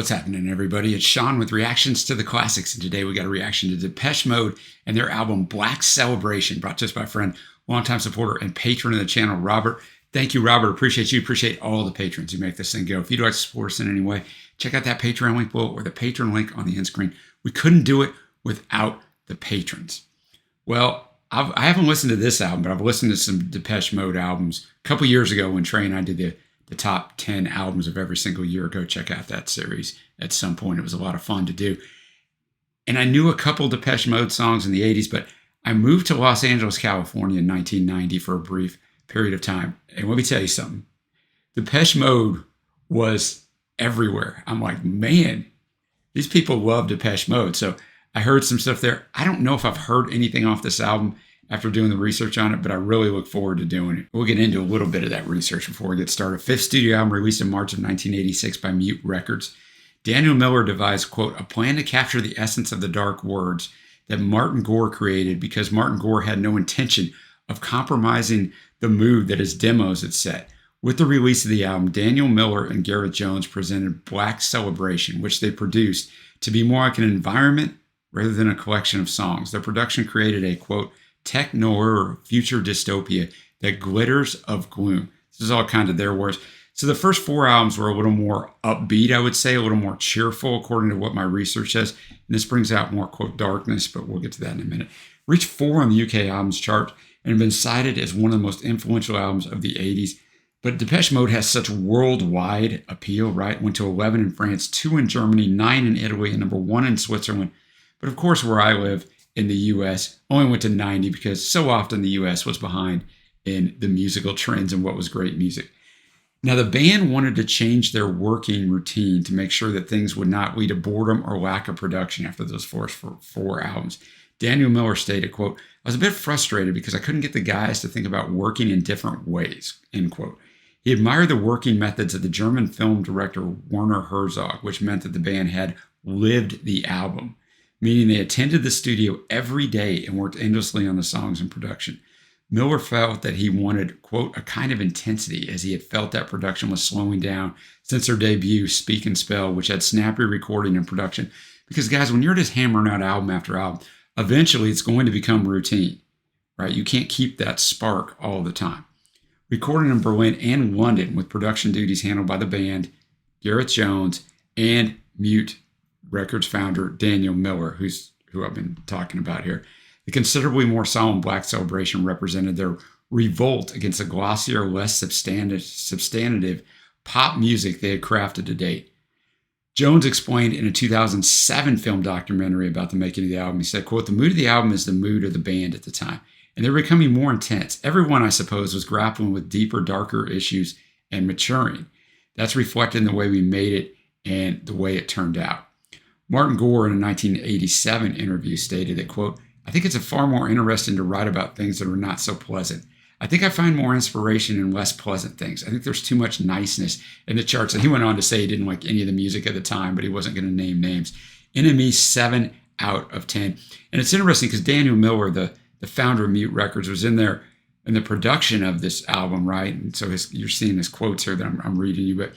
What's happening, everybody? It's Sean with Reactions to the Classics, and today we got a reaction to Depeche Mode and their album Black Celebration, brought to us by a friend, longtime supporter, and patron of the channel, Robert. Thank you, Robert. Appreciate you. Appreciate all the patrons who make this thing go. If you'd like to support us in any way, check out that Patreon link below or the Patron link on the end screen. We couldn't do it without the patrons. Well, I haven't listened to this album, but I've listened to some Depeche Mode albums a couple years ago when Trey and I did the top 10 albums of every single year. Go check out that series at some point. It was a lot of fun to do. And I knew a couple Depeche Mode songs in the 80s, but I moved to Los Angeles, California in 1990 for a brief period of time. And let me tell you something. Depeche Mode was everywhere. I'm like, man, these people love Depeche Mode. So I heard some stuff there. I don't know if I've heard anything off this album after doing the research on it, but I really look forward to doing it. We'll get into a little bit of that research before we get started. Fifth studio album released in March of 1986 by Mute Records. Daniel Miller devised, quote, a plan to capture the essence of the dark words that Martin Gore created because Martin Gore had no intention of compromising the mood that his demos had set. With the release of the album, Daniel Miller and Gareth Jones presented Black Celebration, which they produced to be more like an environment rather than a collection of songs. Their production created a, quote, tech noir future dystopia that glitters of gloom. This is all kind of their words. So the first four albums were a little more upbeat, I would say, a little more cheerful, according to what my research says. And this brings out more, quote, darkness, but we'll get to that in a minute. Reached 4 on the UK albums chart and have been cited as one of the most influential albums of the 80s. But Depeche Mode has such worldwide appeal, right? Went to 11 in France, 2 in Germany, 9 in Italy, and number 1 in Switzerland. But of course, where I live in the US, only went to 90 because so often the US was behind in the musical trends and what was great music. Now, the band wanted to change their working routine to make sure that things would not lead to boredom or lack of production after those first four albums. Daniel Miller stated, quote, I was a bit frustrated because I couldn't get the guys to think about working in different ways, end quote. He admired the working methods of the German film director Werner Herzog, which meant that the band had lived the album, meaning they attended the studio every day and worked endlessly on the songs and production. Miller felt that he wanted, quote, a kind of intensity as he had felt that production was slowing down since their debut, Speak and Spell, which had snappy recording and production. Because, guys, when you're just hammering out album after album, eventually it's going to become routine, right? You can't keep that spark all the time. Recorded in Berlin and London with production duties handled by the band, Gareth Jones, and Mute Records founder Daniel Miller, who I've been talking about here. The considerably more solemn Black Celebration represented their revolt against the glossier, less substantive pop music they had crafted to date. Jones explained in a 2007 film documentary about the making of the album, he said, quote, the mood of the album is the mood of the band at the time, and they're becoming more intense. Everyone, I suppose, was grappling with deeper, darker issues and maturing. That's reflected in the way we made it and the way it turned out. Martin Gore, in a 1987 interview, stated that, quote, I think it's far more interesting to write about things that are not so pleasant. I think I find more inspiration in less pleasant things. I think there's too much niceness in the charts. And he went on to say he didn't like any of the music at the time, but he wasn't going to name names. NME 7 out of 10. And it's interesting because Daniel Miller, the founder of Mute Records, was in there in the production of this album, right? And so you're seeing his quotes here that I'm reading you, but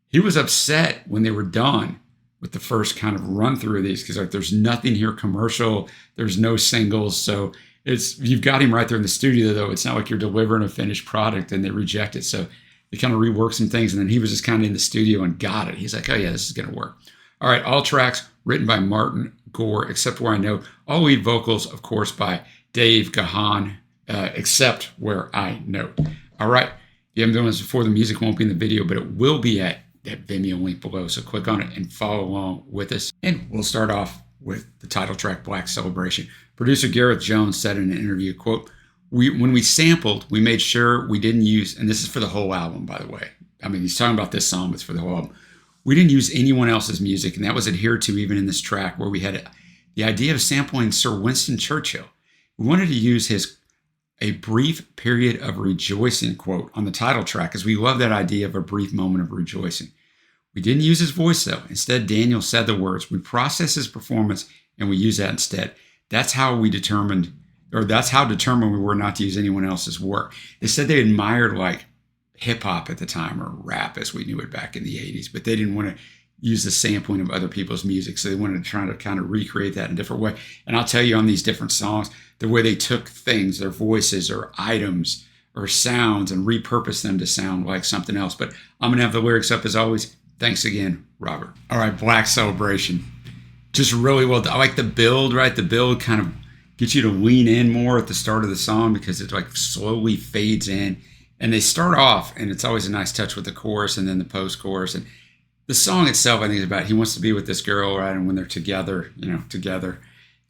he was upset when they were done with the first kind of run through of these, because like there's nothing here commercial, there's no singles, so you've got him right there in the studio, though. It's not like you're delivering a finished product and they reject it. So they kind of reworked some things, and then he was just kind of in the studio and got it. He's like, oh yeah, this is gonna work. All right, all tracks written by Martin Gore, except where I know. All lead vocals, of course, by Dave Gahan, except where I know. All right, you haven't done this before, the music won't be in the video, but it will be at that Vimeo link below, so click on it and follow along with us. And we'll start off with the title track, Black Celebration. Producer Gareth Jones said in an interview, quote, when we sampled, we made sure we didn't use, and this is for the whole album, by the way. I mean, he's talking about this song, but it's for the whole album. We didn't use anyone else's music, and that was adhered to even in this track where we had the idea of sampling Sir Winston Churchill. We wanted to use a brief period of rejoicing, quote, on the title track, because we love that idea of a brief moment of rejoicing. We didn't use his voice, though. Instead, Daniel said the words. We processed his performance, and we use that instead. That's how determined we were not to use anyone else's work. They said they admired, like, hip-hop at the time, or rap as we knew it back in the 80s, but they didn't want to use the sampling of other people's music. So they wanted to try to kind of recreate that in a different way. And I'll tell you, on these different songs, the way they took things, their voices or items or sounds, and repurposed them to sound like something else. But I'm going to have the lyrics up as always. Thanks again, Robert. All right, Black Celebration. Just really well done. I like the build, right? The build kind of gets you to lean in more at the start of the song because it like slowly fades in. And they start off, and it's always a nice touch with the chorus and then the post-chorus. And the song itself, I think, is about he wants to be with this girl, right? And when they're together, together,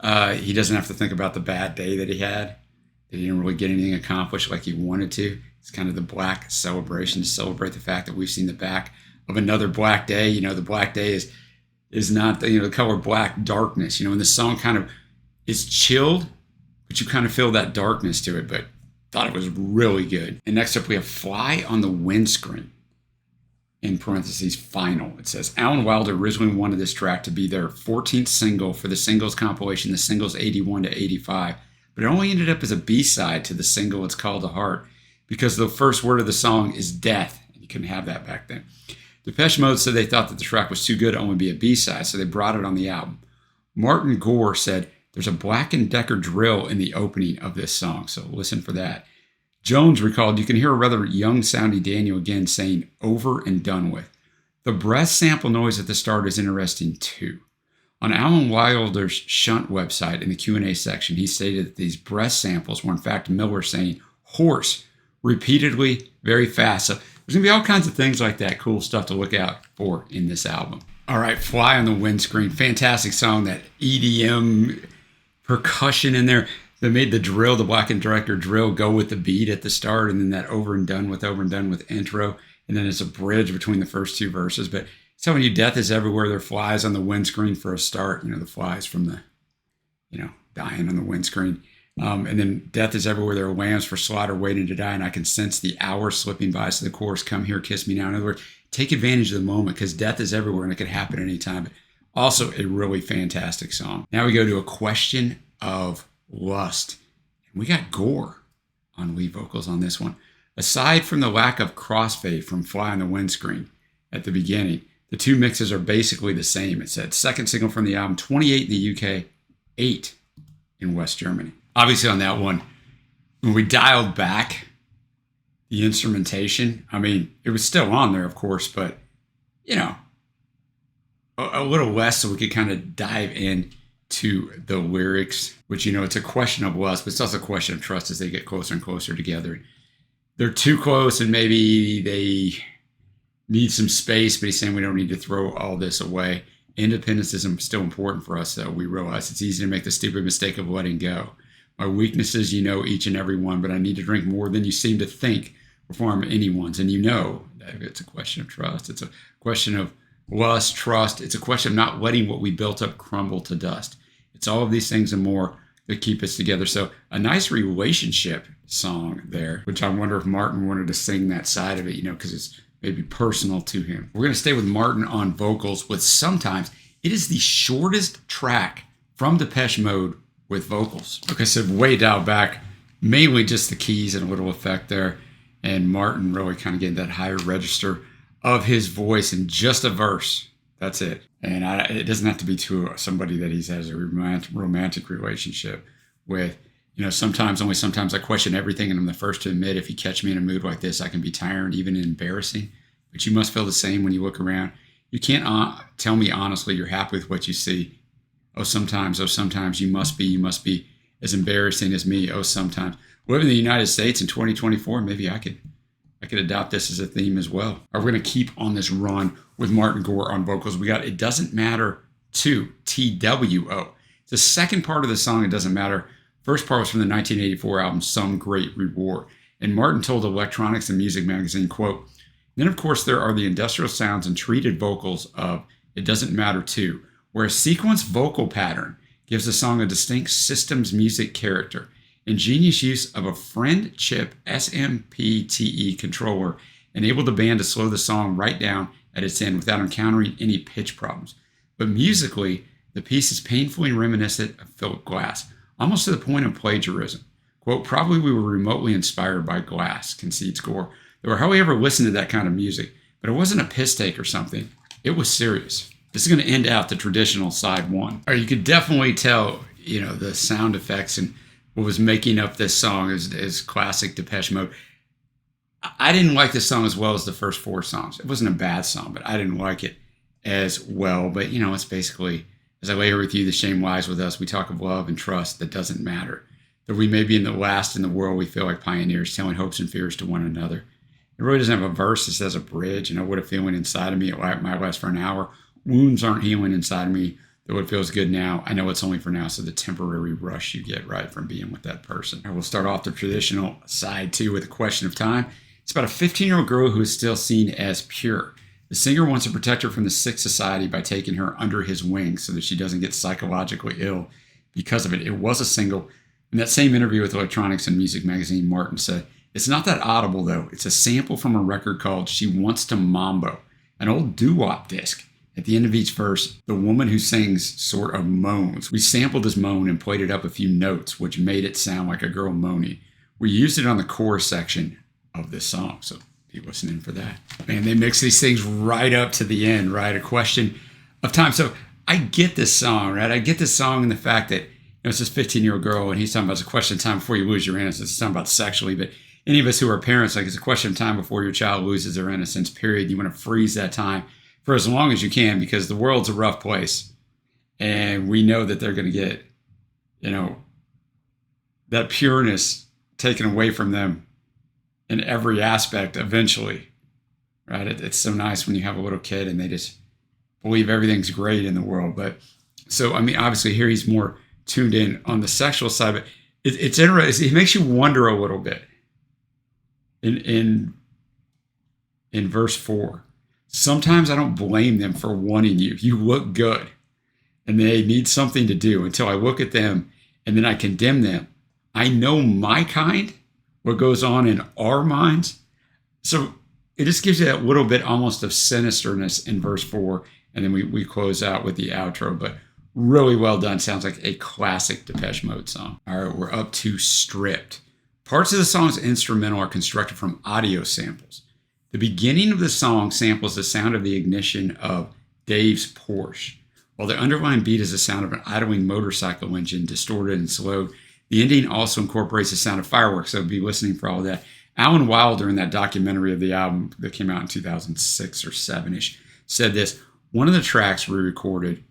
he doesn't have to think about the bad day that he had. That he didn't really get anything accomplished like he wanted to. It's kind of the black celebration to celebrate the fact that we've seen the back of another black day. The black day is not the color black, darkness. And the song kind of is chilled, but you kind of feel that darkness to it. But thought it was really good. And next up we have Fly on the Windscreen. In parentheses, final. It says, Alan Wilder originally wanted this track to be their 14th single for the singles compilation, the singles 81 to 85, but it only ended up as a B-side to the single It's Called a Heart, because the first word of the song is death, and you couldn't have that back then. Depeche Mode said they thought that the track was too good to only be a B-side, so they brought it on the album. Martin Gore said, there's a Black & Decker drill in the opening of this song, so listen for that. Jones recalled, you can hear a rather young-sounding Daniel again saying, over and done with. The breath sample noise at the start is interesting, too. On Alan Wilder's Shunt website, in the Q&A section, he stated that these breath samples were, in fact, Miller saying, horse, repeatedly, very fast. So there's going to be all kinds of things like that, cool stuff to look out for in this album. All right, Fly on the Windscreen, fantastic song, that EDM percussion in there. They made the drill, the Black & Decker drill, go with the beat at the start, and then that over and done with intro, and then it's a bridge between the first two verses. But it's telling you death is everywhere. There are flies on the windscreen for a start. The flies from the, dying on the windscreen. And then death is everywhere. There are lambs for slaughter waiting to die, and I can sense the hours slipping by. So the chorus, come here, kiss me now. In other words, take advantage of the moment because death is everywhere and it could happen anytime. But also a really fantastic song. Now we go to A Question of Lust. And we got Gore on lead vocals on this one. Aside from the lack of crossfade from Fly on the Windscreen at the beginning, the two mixes are basically the same. It said second single from the album, 28 in the UK, 8 in West Germany. Obviously on that one, when we dialed back the instrumentation, it was still on there, of course, but, a little less so we could kind of dive in to the lyrics, which, it's a question of lust, but it's also a question of trust as they get closer and closer together. They're too close and maybe they need some space, but he's saying we don't need to throw all this away. Independence is still important for us, though. We realize it's easy to make the stupid mistake of letting go. My weaknesses, each and every one, but I need to drink more than you seem to think before I'm anyone's. And that it's a question of trust. It's a question of lust, trust. It's a question of not letting what we built up crumble to dust. It's all of these things and more that keep us together. So a nice relationship song there, which I wonder if Martin wanted to sing that side of it, because it's maybe personal to him. We're going to stay with Martin on vocals with Sometimes. It is the shortest track from Depeche Mode with vocals. Like I said, way dialed back, mainly just the keys and a little effect there. And Martin really kind of getting that higher register of his voice in just a verse. That's it. And it doesn't have to be to somebody that he has a romantic relationship with. Sometimes I question everything, and I'm the first to admit if you catch me in a mood like this, I can be tired, even embarrassing. But you must feel the same when you look around. You can't tell me honestly you're happy with what you see. Oh, sometimes you must be as embarrassing as me. Oh, sometimes. Living in the United States in 2024, maybe I could adopt this as a theme as well. We're going to keep on this run with Martin Gore on vocals. We got It Doesn't Matter 2, TWO. The second part of the song, It Doesn't Matter. First part was from the 1984 album, Some Great Reward. And Martin told Electronics and Music magazine, quote, then of course there are the industrial sounds and treated vocals of It Doesn't Matter 2, where a sequence vocal pattern gives the song a distinct systems music character. Ingenious use of a friend chip SMPTE controller enabled the band to slow the song right down at its end without encountering any pitch problems. But musically, the piece is painfully reminiscent of Philip Glass, almost to the point of plagiarism. Quote, probably we were remotely inspired by Glass, concedes Gore. Though I hardly ever listened to that kind of music, but it wasn't a piss take or something. It was serious. This is going to end out the traditional side one. Or you could definitely tell, the sound effects and what was making up this song is classic Depeche Mode. I didn't like this song as well as the first 4 songs. It wasn't a bad song, but I didn't like it as well. But, it's basically, as I lay here with you, the shame lies with us. We talk of love and trust that doesn't matter. That we may be in the last in the world, we feel like pioneers, telling hopes and fears to one another. It really doesn't have a verse. It says a bridge. What a feeling inside of me. It might last for an hour. Wounds aren't healing inside of me. Though it feels good now, I know it's only for now. So the temporary rush you get, right, from being with that person. I will start off the traditional side 2 with a question of time. It's about a 15-year-old girl who is still seen as pure. The singer wants to protect her from the sick society by taking her under his wing so that she doesn't get psychologically ill because of it. It was a single. In that same interview with Electronics and Music magazine, Martin said, "It's not that audible, though. It's a sample from a record called She Wants to Mambo, an old doo-wop disc. At the end of each verse, the woman who sings sort of moans. We sampled this moan and played it up a few notes, which made it sound like a girl moaning. We used it on the chorus section of this song." So be listening for that. Man, they mix these things right up to the end, right? A question of time. So I get this song, right? I get this song and the fact that it's this 15-year-old girl and he's talking about it's a question of time before you lose your innocence. It's talking about sexually, but any of us who are parents, like it's a question of time before your child loses their innocence, period. You want to freeze that time for as long as you can because the world's a rough place. And we know that they're going to get, that pureness taken away from them in every aspect eventually, right? It's so nice when you have a little kid and they just believe everything's great in the world. But so, obviously here he's more tuned in on the sexual side, but it's interesting. It makes you wonder a little bit in verse 4. Sometimes I don't blame them for wanting you. You look good and they need something to do until I look at them and then I condemn them. I know my kind, what goes on in our minds. So it just gives you that little bit almost of sinisterness in verse 4. And then we close out with the outro, but really well done. Sounds like a classic Depeche Mode song. All right, we're up to Stripped. Parts of the song's instrumental are constructed from audio samples. The beginning of the song samples the sound of the ignition of Dave's Porsche, while the underlying beat is the sound of an idling motorcycle engine, distorted and slowed. The ending also incorporates the sound of fireworks, so be listening for all of that. Alan Wilder, in that documentary of the album that came out in 2006 or 7-ish, said this: one of the tracks we recorded,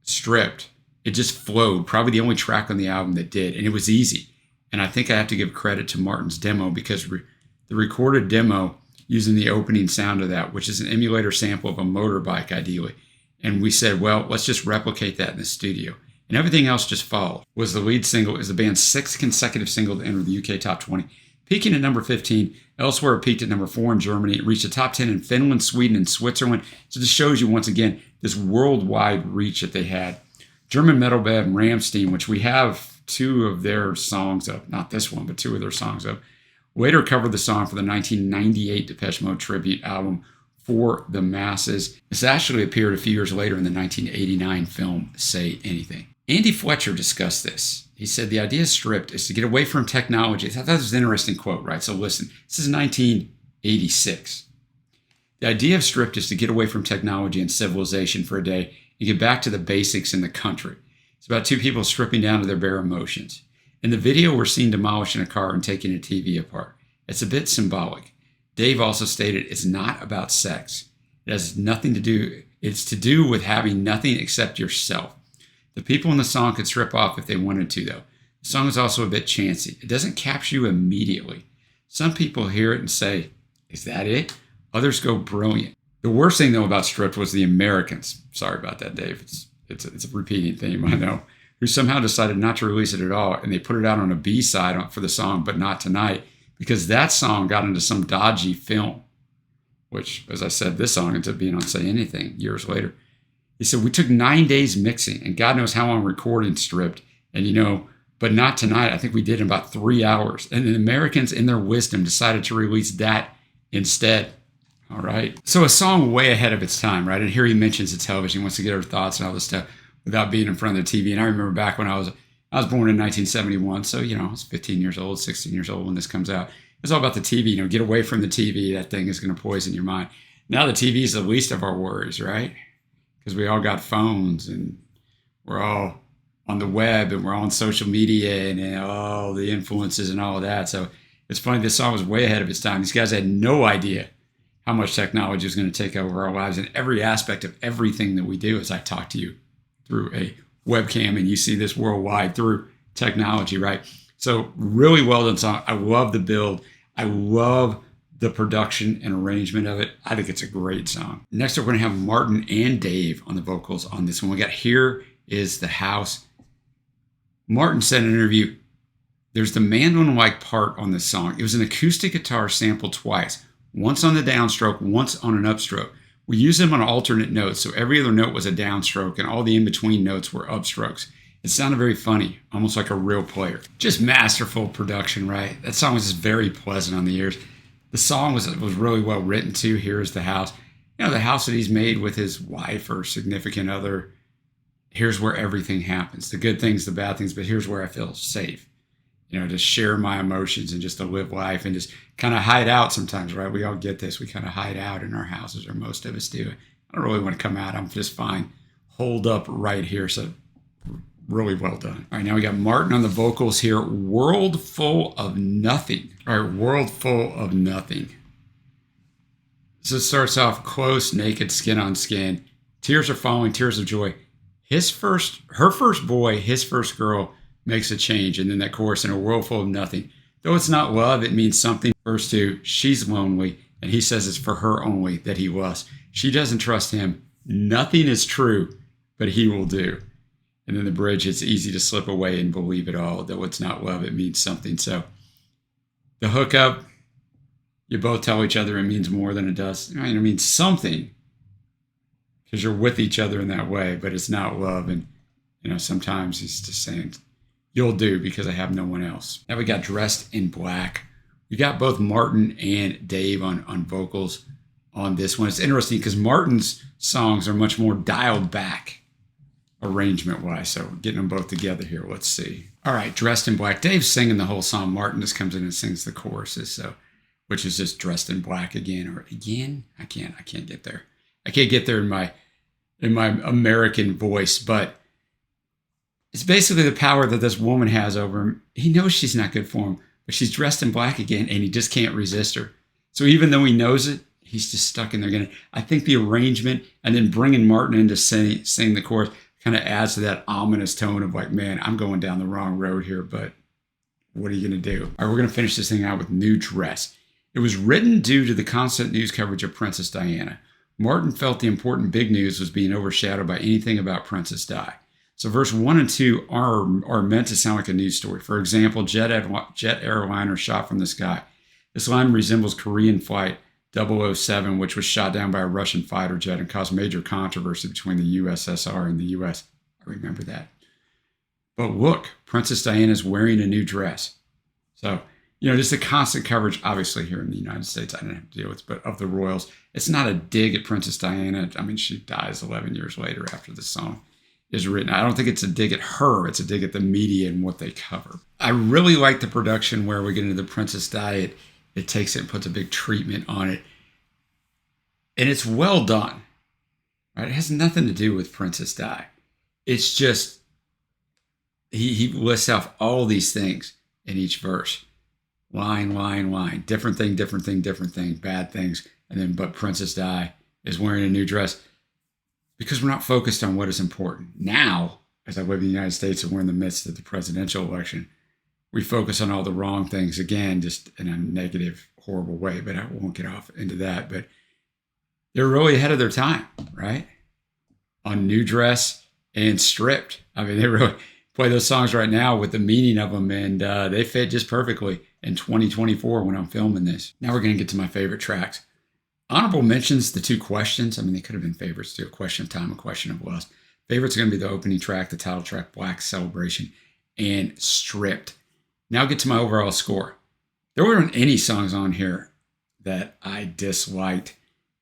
Stripped, it just flowed, probably the only track on the album that did, and it was easy. And I think I have to give credit to Martin's demo because the recorded demo using the opening sound of that, which is an emulator sample of a motorbike ideally. And we said, well, let's just replicate that in the studio. And everything else just followed. Was the lead single, is the band's 6th consecutive single to enter the UK top 20. Peaking at number 15, elsewhere it peaked at number 4 in Germany. It reached the top 10 in Finland, Sweden, and Switzerland. So this shows you once again this worldwide reach that they had. German metal band Rammstein, which we have 2 of their songs of, not this one, but 2 of their songs of, later covered the song for the 1998 Depeche Mode tribute album For the Masses. This actually appeared a few years later in the 1989 film Say Anything. Andy Fletcher discussed this. He said the idea of Stripped is to get away from technology. I thought that was an interesting quote, right? So listen, this is 1986. The idea of Stripped is to get away from technology and civilization for a day and get back to the basics in the country. It's about 2 people stripping down to their bare emotions. In the video, we're seen demolishing a car and taking a TV apart. It's a bit symbolic. Dave also stated it's not about sex. It has nothing to do, it's to do with having nothing except yourself. The people in the song could strip off if they wanted to, though. The song is also a bit chancy. It doesn't capture you immediately. Some people hear it and say, is that it? Others go brilliant. The worst thing, though, about Stripped was the Americans. Sorry about that, Dave. It's a repeating theme, I know. Who somehow decided not to release it at all, and they put it out on a B-side for the song, but not tonight, because that song got into some dodgy film, which, as I said, this song ended up being on Say Anything years later. He said, we took 9 days mixing, and God knows how long recording Stripped, and but not tonight. I think we did in about 3 hours. And the Americans, in their wisdom, decided to release that instead. All right. So a song way ahead of its time, right? And here he mentions the television. He wants to get our thoughts and all this stuff without being in front of the TV. And I remember back when I was born in 1971. So, I was 15 years old, 16 years old when this comes out. It's all about the TV, get away from the TV. That thing is going to poison your mind. Now the TV is the least of our worries, right? Because we all got phones and we're all on the web and we're all on social media and all the influences and all of that. So it's funny, this song was way ahead of its time. These guys had no idea how much technology was going to take over our lives in every aspect of everything that we do. As I talk to you through a webcam and you see this worldwide through technology, right? So really well done song. I love the build. I love the production and arrangement of it. I think it's a great song. Next up, we're going to have Martin and Dave on the vocals on this one. We got Here Is the House. Martin said in an interview, there's the mandolin-like part on this song. It was an acoustic guitar sampled twice, once on the downstroke, once on an upstroke. We used them on alternate notes, so every other note was a downstroke and all the in-between notes were upstrokes. It sounded very funny, almost like a real player. Just masterful production, right? That song was just very pleasant on the ears. The song was really well written too. Here Is the House. You know, the house that he's made with his wife or significant other. Here's where everything happens. The good things, the bad things, but here's where I feel safe. You know, to share my emotions and just to live life and just kind of hide out sometimes, right? We all get this. We kind of hide out in our houses, or most of us do. I don't really want to come out. I'm just fine. Hold up right here. So really well done. All right, now we got Martin on the vocals here. World Full of Nothing. All right, World Full of Nothing. So it starts off close, naked, skin on skin. Tears are falling, tears of joy. Her first boy, his first girl makes a change. And then that chorus, in a world full of nothing. Though it's not love, it means something. Verse 2, she's lonely. And he says it's for her only that he was. She doesn't trust him. Nothing is true, but he will do. And then the bridge, it's easy to slip away and believe it all. Though it's not love, it means something. So the hookup, you both tell each other it means more than it does. I mean, it means something because you're with each other in that way, but it's not love. And, you know, sometimes he's just saying, you'll do because I have no one else. Now we got Dressed in Black. We got both Martin and Dave on vocals on this one. It's interesting because Martin's songs are much more dialed back arrangement-wise. So getting them both together here, let's see. All right, Dressed in Black. Dave's singing the whole song. Martin just comes in and sings the choruses, so which is just Dressed in Black again or again. I can't get there. I can't get there in my American voice, but it's basically the power that this woman has over him. He knows she's not good for him, but she's dressed in black again, and he just can't resist her. So even though he knows it, he's just stuck in there again. I think the arrangement and then bringing Martin in to sing the chorus kind of adds to that ominous tone of like, man, I'm going down the wrong road here, but what are you going to do? All right, we're going to finish this thing out with New Dress. It was written due to the constant news coverage of Princess Diana. Martin felt the important big news was being overshadowed by anything about Princess Di. So verse 1 and 2 are meant to sound like a news story. For example, jet airliner shot from the sky. This line resembles Korean Flight 007, which was shot down by a Russian fighter jet and caused major controversy between the USSR and the US. I remember that. But look, Princess Diana is wearing a new dress. So, you know, just the constant coverage, obviously here in the United States, I didn't have to deal with, but of the royals. It's not a dig at Princess Diana. I mean, she dies 11 years later after the song is written. I don't think it's a dig at her. It's a dig at the media and what they cover. I really like the production where we get into the Princess Di. It takes it and puts a big treatment on it. And it's well done. Right? It has nothing to do with Princess Di. It's just, he lists off all these things in each verse. Line, line, line. Different thing, different thing, different thing. Bad things. And then, but Princess Di is wearing a new dress. Because we're not focused on what is important. Now, as I live in the United States and we're in the midst of the presidential election, we focus on all the wrong things, again, just in a negative, horrible way, but I won't get off into that. But they're really ahead of their time, right? On New Dress and Stripped. I mean, they really play those songs right now with the meaning of them, and they fit just perfectly in 2024 when I'm filming this. Now we're going to get to my favorite tracks. Honorable mentions, the two questions. I mean, they could have been favorites too. A Question of Time, A Question of Lust. Favorites are going to be the opening track, the title track, Black Celebration, and Stripped. Now get to my overall score. There weren't any songs on here that I disliked.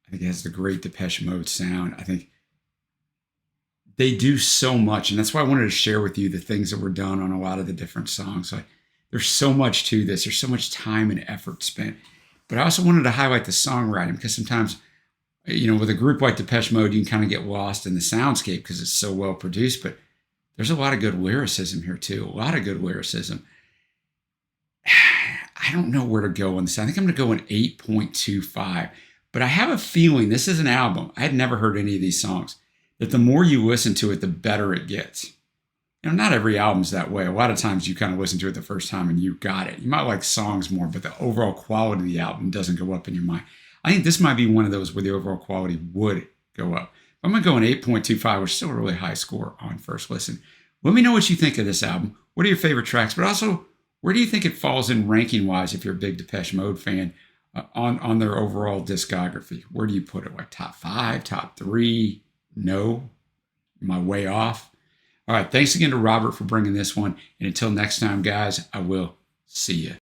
I think it has the great Depeche Mode sound. I think they do so much, and that's why I wanted to share with you the things that were done on a lot of the different songs. Like, there's so much to this. There's so much time and effort spent. But I also wanted to highlight the songwriting because sometimes, with a group like Depeche Mode, you can kind of get lost in the soundscape because it's so well produced, but there's a lot of good lyricism here too. A lot of good lyricism. I don't know where to go on this. I think I'm going to go an 8.25, but I have a feeling this is an album. I had never heard any of these songs, that the more you listen to it, the better it gets. Not every album's that way. A lot of times you kind of listen to it the first time and you got it. You might like songs more, but the overall quality of the album doesn't go up in your mind. I think this might be one of those where the overall quality would go up. I'm going to go an 8.25, which is still a really high score on first listen. Let me know what you think of this album. What are your favorite tracks? But also, where do you think it falls in ranking-wise if you're a big Depeche Mode fan on their overall discography? Where do you put it? Like top 5, top 3? No? Am I way off? All right, thanks again to Robert for bringing this one. And until next time, guys, I will see you.